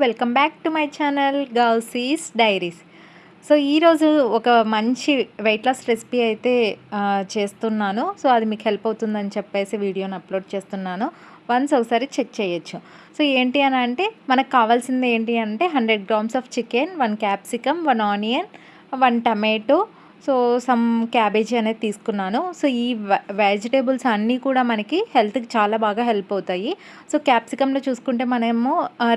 Welcome back to my channel Gousi's diaries. So ఈరోజు ఒక మంచి వెయిట్ లాస్ రెసిపీ అయితే చేస్తున్నాను. సో అది మీకు హెల్ప్ అవుతుందని చెప్పేసి వీడియోని అప్లోడ్ చేస్తున్నాను. వన్స్ ఒకసారి చెక్ చేయొచ్చు. సో ఏంటి అని అంటే మనకు కావాల్సింది ఏంటి అంటే 100 grams of chicken, 1 capsicum, 1 onion, 1 tomato, so some cabbage అనేది తీసుకున్నాను. సో ఈ వెజిటేబుల్స్ అన్నీ కూడా మనకి హెల్త్కి చాలా బాగా హెల్ప్ అవుతాయి. సో క్యాప్సికంలో చూసుకుంటే మనము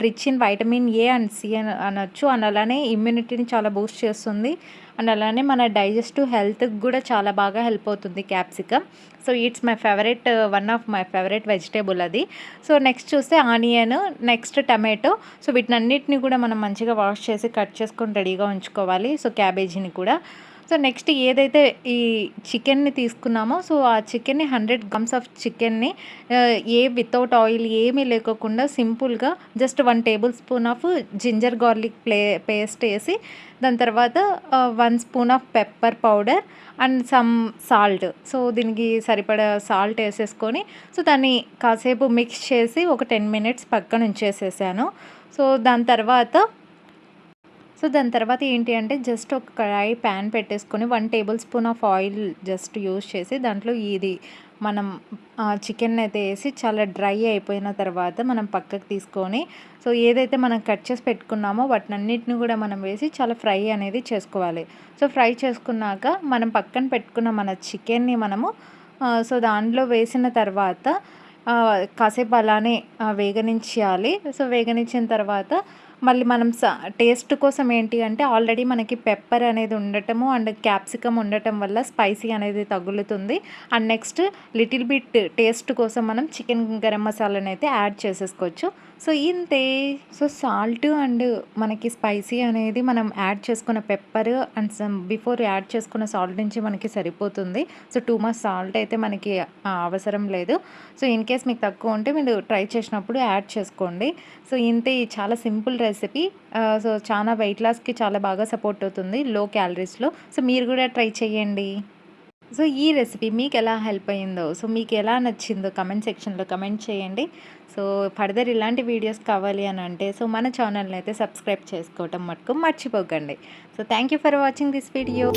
rich in vitamin A and C అనొచ్చు. అండ్ అలానే ఇమ్యూనిటీని చాలా బూస్ట్ చేస్తుంది. అండ్ అలానే మన డైజెస్టివ్ హెల్త్కి కూడా చాలా బాగా హెల్ప్ అవుతుంది capsicum. So it's my favourite, one of my favourite vegetable అది. సో నెక్స్ట్ చూస్తే ఆనియన్, నెక్స్ట్ టమాటో. సో వీటినన్నిటిని కూడా మనం మంచిగా వాష్ చేసి కట్ చేసుకొని రెడీగా ఉంచుకోవాలి. సో క్యాబేజీని కూడా. సో నెక్స్ట్ ఏదైతే ఈ చికెన్ని తీసుకున్నామో, సో ఆ చికెన్ని 100 grams ఆఫ్ చికెన్ని వితౌట్ ఆయిల్ ఏమీ లేకోకుండా సింపుల్గా just 1 tablespoon of ginger garlic paste వేసి, దాని తర్వాత 1 spoon of pepper powder and some salt. So దీనికి సరిపడా సాల్ట్ వేసేసుకొని సో దాన్ని కాసేపు మిక్స్ చేసి ఒక 10 minutes పక్కన ఉంచేసేసాను. సో దాని తర్వాత ఏంటి అంటే జస్ట్ ఒక కడాయి ప్యాన్ పెట్టేసుకొని 1 tablespoon of oil just use చేసి దాంట్లో ఇది మనం చికెన్ అయితే వేసి చాలా డ్రై అయిపోయిన తర్వాత మనం పక్కకు తీసుకొని, సో ఏదైతే మనం కట్ చేసి పెట్టుకున్నామో వాటినన్నిటిని కూడా మనం వేసి చాలా ఫ్రై అనేది చేసుకోవాలి. సో ఫ్రై చేసుకున్నాక మనం పక్కన పెట్టుకున్న మన చికెన్ని మనము సో దాంట్లో వేసిన తర్వాత కాసేపు అలానే వేగనించాలి. సో వేగనించిన తర్వాత మళ్ళీ మనం టేస్ట్ కోసం ఏంటి అంటే ఆల్రెడీ మనకి పెప్పర్ అనేది ఉండటము అండ్ క్యాప్సికమ్ ఉండటం వల్ల స్పైసీ అనేది తగులుతుంది. And next little bit taste కోసం మనం చికెన్ గరం మసాలాని అయితే యాడ్ చేసేసుకోవచ్చు. సో ఇంతే. సో సాల్ట్ అండ్ మనకి స్పైసీ అనేది మనం యాడ్ చేసుకున్న పెప్పర్ అండ్ బిఫోర్ యాడ్ చేసుకున్న సాల్ట్ నుంచి మనకి సరిపోతుంది. సో టూ మచ్ సాల్ట్ అయితే మనకి అవసరం లేదు. సో ఇన్ కేస్ మీకు తక్కువ ఉంటే మీరు ట్రై చేసినప్పుడు యాడ్ చేసుకోండి. సో ఇంతే. చాలా సింపుల్ రెసిపీ. సో చాలా వెయిట్ లాస్కి చాలా బాగా సపోర్ట్ అవుతుంది లో క్యాలరీస్లో. సో మీరు కూడా ట్రై చేయండి. సో ఈ రెసిపీ మీకు ఎలా హెల్ప్ అయ్యిందో, సో మీకు ఎలా నచ్చిందో కమెంట్ సెక్షన్లో కమెంట్ చేయండి. సో ఫర్దర్ ఇలాంటి వీడియోస్ కావాలి అని అంటే సో మన ఛానల్ని అయితే సబ్స్క్రైబ్ చేసుకోవటం మటుకు మర్చిపోకండి. So thank you for watching this video.